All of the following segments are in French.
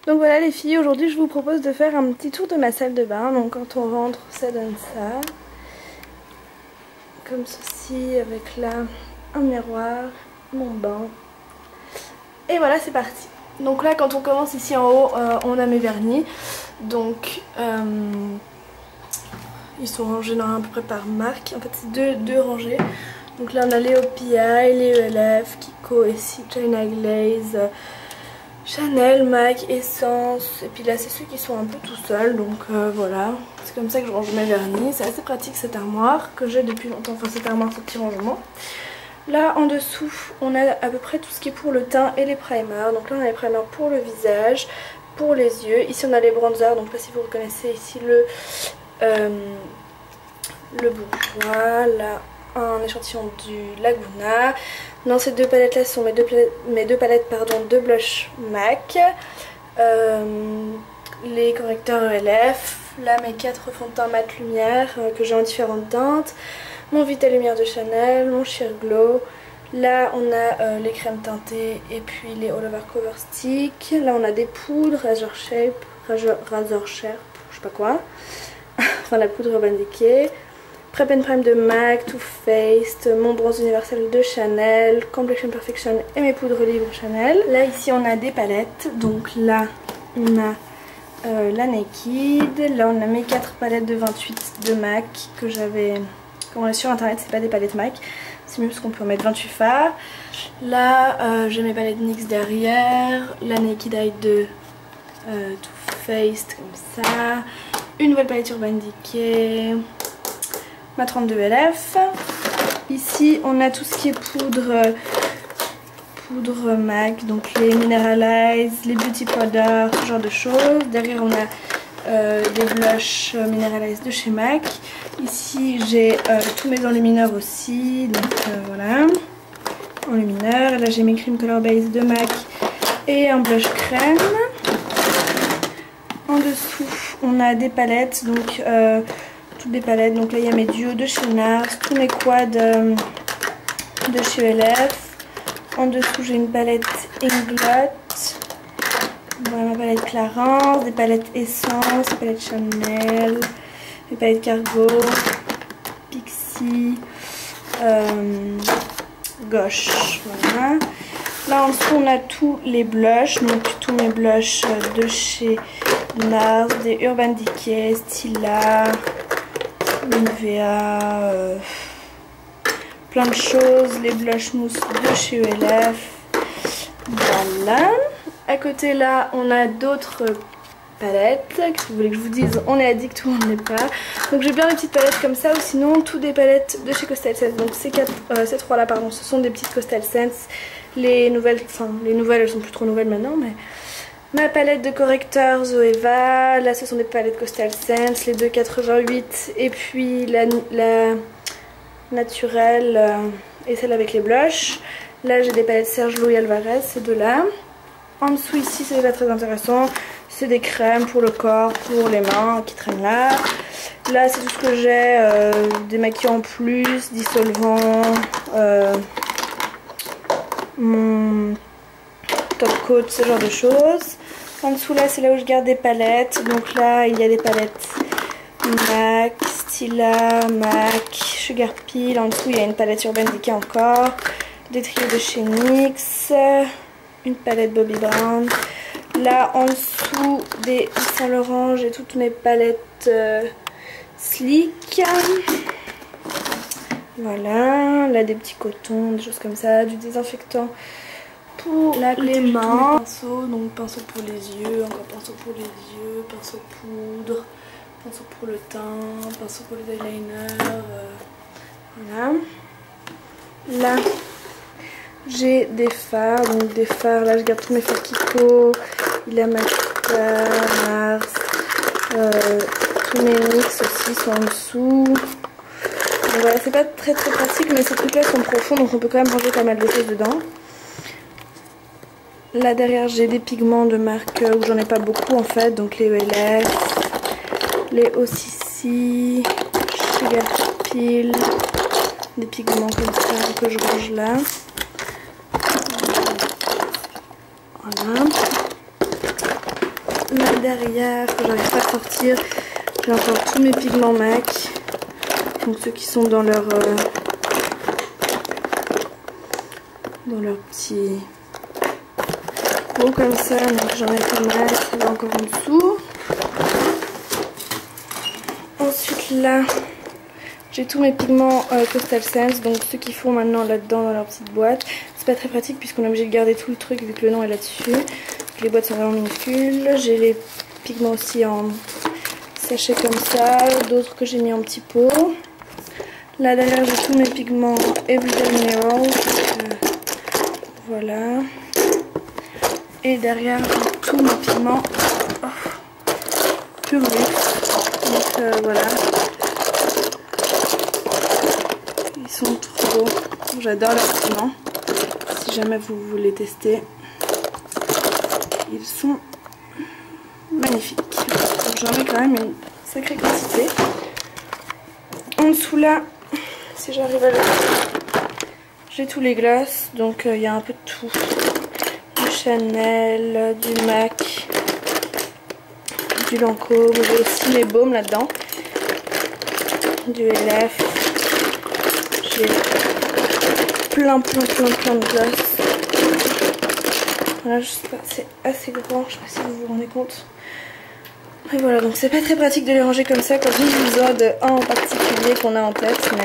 Donc voilà les filles, aujourd'hui je vous propose de faire un petit tour de ma salle de bain. Donc quand on rentre, ça donne ça. Comme ceci, avec là un miroir, mon bain. Et voilà, c'est parti. Donc là quand on commence ici en haut, on a mes vernis. Donc ils sont rangés dans à peu près par marque. En fait c'est deux rangées. Donc là on a les OPI, les ELF, Kiko ici, China Glaze, Chanel, MAC, Essence. Et puis là c'est ceux qui sont un peu tout seuls. Donc voilà, c'est comme ça que je range mes vernis. C'est assez pratique cette armoire que j'ai depuis longtemps. Enfin cette armoire, ce petit rangement. Là en dessous on a à peu près tout ce qui est pour le teint et les primers. Donc là on a les primers pour le visage, pour les yeux. Ici on a les bronzers. Donc là si vous reconnaissez ici le bourgeois. Là un échantillon du Laguna. Dans ces deux palettes là ce sont mes deux palettes de blush MAC. Les correcteurs ELF. Là mes 4 fonds de teint mat lumière que j'ai en différentes teintes. Mon Vita Lumière de Chanel, mon Sheer Glow. Là on a les crèmes teintées et puis les All Over Cover Stick. Là on a des poudres, Razor Sharp, je sais pas quoi. Enfin la poudre Urban Decay. Prep and Prime de MAC, Too Faced, mon bronze universel de Chanel, Complexion Perfection et mes poudres libres Chanel. Là ici on a des palettes, donc là on a la Naked, là on a mes 4 palettes de 28 de MAC que j'avais commandées sur internet, c'est pas des palettes MAC, c'est mieux parce qu'on peut en mettre 28 fards. Là j'ai mes palettes NYX derrière, la Naked Eye de Too Faced comme ça, une nouvelle palette Urban Decay, ma 32 LF. Ici on a tout ce qui est poudre MAC, donc les Mineralize, les Beauty Powder, ce genre de choses. Derrière on a des blushs Mineralize de chez MAC. Ici j'ai tous mes enlumineurs aussi, donc voilà, enlumineurs. Là j'ai mes Cream Color Base de MAC et un blush crème. En dessous on a des palettes, donc toutes des palettes. Donc là il y a mes duos de chez NARS, tous mes quads de chez ELF. En dessous j'ai une palette Inglot, voilà ma palette Clarins, des palettes Essence, des palettes Chanel, des palettes Cargo, Pixie, Gauche, voilà. Là en dessous on a tous les blushs, donc tous mes blushs de chez NARS, des Urban Decay, Stila, Nivea, plein de choses, les blush mousse de chez ELF. Voilà. À côté là on a d'autres palettes. Qu'est-ce que vous voulez que je vous dise? On est addict ou on n'est pas. Donc j'ai bien des petites palettes comme ça, ou sinon tout des palettes de chez Coastal Scents. Donc ces trois là pardon, ce sont des petites Coastal Scents. Les nouvelles elles sont plus trop nouvelles maintenant, mais ma palette de correcteurs Zoeva, là ce sont des palettes Coastal Scents, les 2,88 et puis la naturelle et celle avec les blushs. Là j'ai des palettes Serge Louis Alvarez, ces deux là. En dessous ici c'est pas très intéressant, c'est des crèmes pour le corps, pour les mains qui traînent là. Là c'est tout ce que j'ai, des maquillants en plus, dissolvants, mon top coat, ce genre de choses. En dessous là c'est là où je garde des palettes, donc là il y a des palettes MAC, Stila, MAC, Sugar Peel. En dessous il y a une palette Urban Decay encore, des trios de chez NYX, une palette Bobbi Brown. Là en dessous des Saint Laurent j'ai toutes mes palettes Sleek. Voilà, là des petits cotons, des choses comme ça, du désinfectant pour les mains, pinceau, donc pinceau pour les yeux, encore pinceau pour les yeux, pinceau poudre, pinceau pour le teint, pinceau pour les eyeliners, voilà. Là j'ai des fards, donc des fards, là je garde tous mes fards Kiko, Illamasqua, Mars, tous mes NYX aussi sont en dessous. Donc voilà, c'est pas très pratique, mais ces trucs là sont profonds, donc on peut quand même ranger pas mal de choses dedans. Là derrière j'ai des pigments de marque où j'en ai pas beaucoup en fait, donc les ELF, les OCC, Sugar Peel, des pigments comme ça que je range là. Voilà. derrière, que j'arrive pas à sortir, j'ai encore tous mes pigments MAC. Donc ceux qui sont dans leur petit pot comme ça. Donc j'en ai pas mal, ça va encore en dessous. Ensuite là, j'ai tous mes pigments Coastal Scents, donc ceux qui font maintenant là-dedans dans leur petite boîte. C'est pas très pratique puisqu'on est obligé de garder tout le truc vu que le nom est là-dessus. Les boîtes sont vraiment minuscules. J'ai les pigments aussi en sachet comme ça, d'autres que j'ai mis en petits pots. Là derrière j'ai tous mes pigments Everyday Minerals, voilà. Et derrière j'ai tous mes pigments Pure Luxe, donc voilà. Ils sont trop beaux, j'adore leurs pigments. Si jamais vous voulez tester, ils sont magnifiques. J'en ai quand même une sacrée quantité. En dessous là, si j'arrive à le voir, j'ai tous les glosses, donc il y a un peu de tout. Du Chanel, du MAC, du Lancôme, j'ai aussi mes baumes là-dedans, du LF, j'ai plein de glosses. Voilà, je sais pas, c'est assez grand, je sais pas si vous vous rendez compte. Et voilà, donc c'est pas très pratique de les ranger comme ça quand on a besoin de un en particulier qu'on a en tête, mais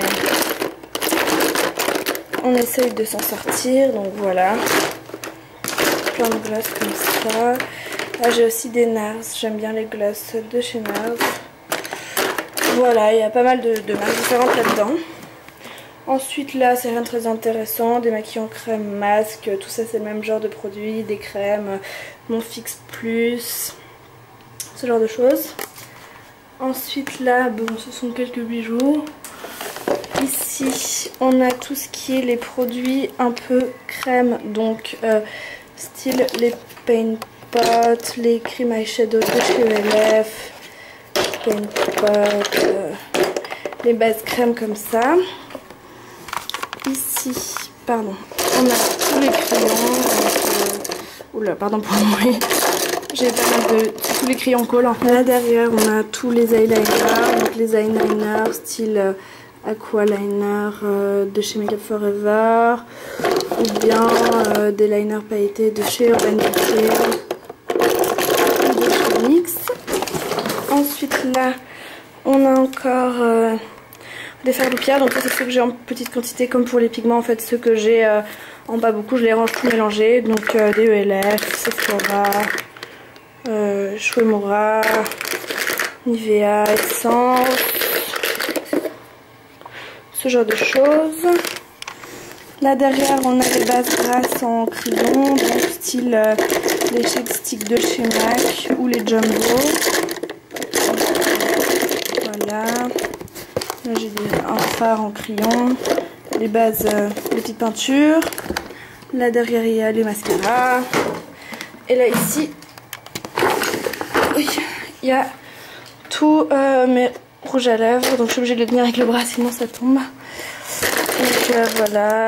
on essaye de s'en sortir, donc voilà. Plein de glosses comme ça. Là j'ai aussi des NARS, j'aime bien les glosses de chez NARS. Voilà, il y a pas mal de marques différentes là-dedans. Ensuite là c'est rien de très intéressant, des maquillants crème, masque, tout ça c'est le même genre de produit, des crèmes, mon Fix Plus, ce genre de choses. Ensuite là, bon ce sont quelques bijoux. Ici on a tout ce qui est les produits un peu crème, donc style les paint pots, les cream eyeshadow de chez ELF, paint pot, les bases crème comme ça. Ici, pardon, on a tous les crayons, oula, pardon pour le bruit, j'ai pas mal de tous les crayons colle. Là derrière, on a tous les eyeliners, donc les eyeliners style Aqualiner de chez Makeup Forever, ou bien des liners pailletés de chez Urban Decay ou de chez NYX. Ensuite là, on a encore des fards de paupières, donc ça c'est ceux que j'ai en petite quantité comme pour les pigments. En fait ceux que j'ai en pas beaucoup, je les range tout mélangés, donc des ELF, Sephora, Shuemura, Nivea, Essence, ce genre de choses. Là derrière on a les bases grasses en crayon, donc style les shade sticks de chez MAC ou les Jumbo. Voilà. Là j'ai un fard en crayon, les bases, les petites peintures. Là derrière il y a les mascaras. Et là ici, oui, il y a tous mes rouges à lèvres. Donc je suis obligée de le tenir avec le bras sinon ça tombe. Donc voilà,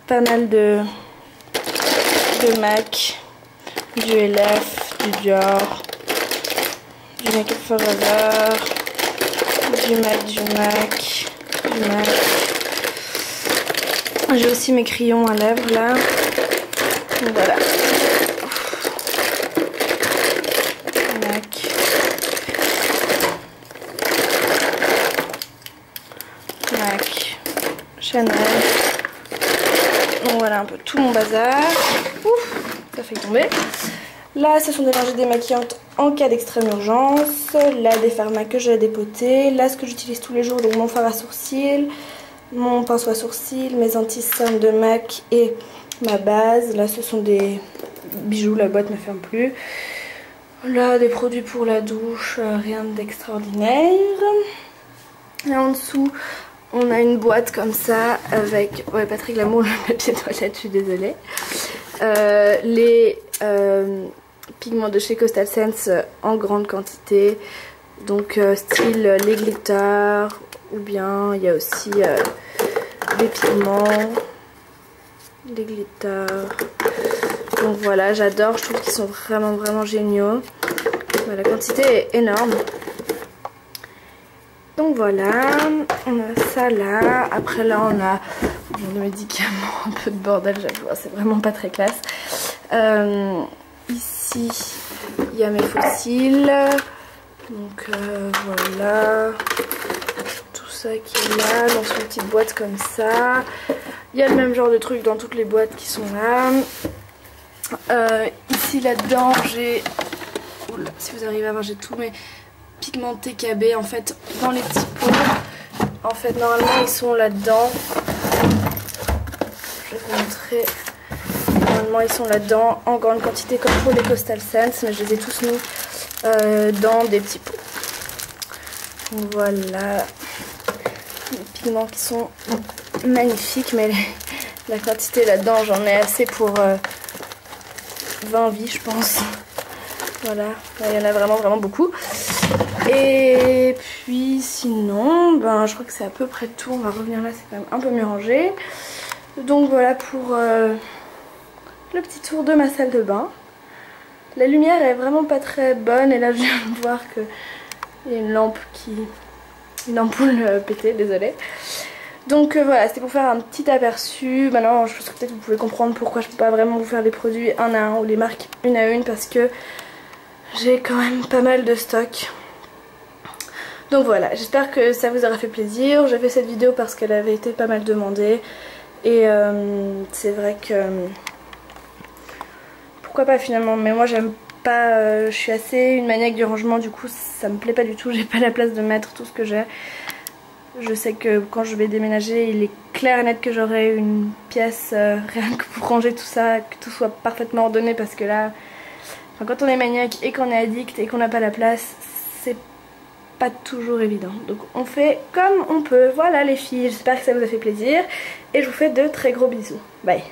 pas mal de MAC, du LF, du Dior, du Makeup Forever, du MAC. J'ai aussi mes crayons à lèvres là. Donc voilà. MAC. Chanel. Donc voilà un peu tout mon bazar. Ouf, ça fait tomber. Là, ce sont des lingettes démaquillantes en cas d'extrême urgence. Là, des fards MAC que j'ai dépotés. Là, ce que j'utilise tous les jours, donc mon fard à sourcils, mon pinceau à sourcils, mes anti-cernes de MAC et ma base. Là, ce sont des bijoux, la boîte ne ferme plus. Là, des produits pour la douche, rien d'extraordinaire. Et en dessous, on a une boîte comme ça avec, ouais, pas très glamour le papier toilette, je suis désolée. Les pigments de chez Coastal Scents en grande quantité, donc style les glitters, ou bien il y a aussi des pigments, des glitters. Donc voilà, j'adore, je trouve qu'ils sont vraiment géniaux. la quantité est énorme. Donc voilà, on a ça là. Après là on a des médicaments, un peu de bordel, j'avoue, c'est vraiment pas très classe. Ici il y a mes fossiles. Donc voilà, tout ça qui est là dans une petite boîte comme ça. Il y a le même genre de truc dans toutes les boîtes qui sont là. Ici là-dedans j'ai, si vous arrivez à voir, j'ai tous mes pigments TKB en fait dans les petits pots. En fait normalement ils sont là-dedans. Je vais vous montrer. Normalement ils sont là-dedans en grande quantité comme pour les Coastal Scents, mais je les ai tous mis dans des petits pots. Donc voilà, les pigments qui sont magnifiques, mais la quantité là-dedans j'en ai assez pour 20 vies je pense. Voilà, il y en a vraiment beaucoup. Et puis sinon, ben, je crois que c'est à peu près tout. On va revenir là, c'est quand même un peu mieux rangé. Donc voilà pour le petit tour de ma salle de bain. La lumière est vraiment pas très bonne et là je viens de voir qu'il y a une ampoule pétée, désolée. Donc voilà, c'était pour faire un petit aperçu. Maintenant je pense que peut-être vous pouvez comprendre pourquoi je peux pas vraiment vous faire les produits un à un ou les marques une à une, parce que j'ai quand même pas mal de stock. Donc voilà, j'espère que ça vous aura fait plaisir. J'ai fait cette vidéo parce qu'elle avait été pas mal demandée. Et c'est vrai que... pourquoi pas finalement, mais moi j'aime pas... je suis assez une maniaque du rangement, du coup ça me plaît pas du tout. J'ai pas la place de mettre tout ce que j'ai. Je sais que quand je vais déménager, il est clair et net que j'aurai une pièce rien que pour ranger tout ça, que tout soit parfaitement ordonné, parce que là... enfin, quand on est maniaque et qu'on est addict et qu'on n'a pas la place, c'est pas toujours évident. Donc on fait comme on peut. Voilà les filles, j'espère que ça vous a fait plaisir et je vous fais de très gros bisous. Bye.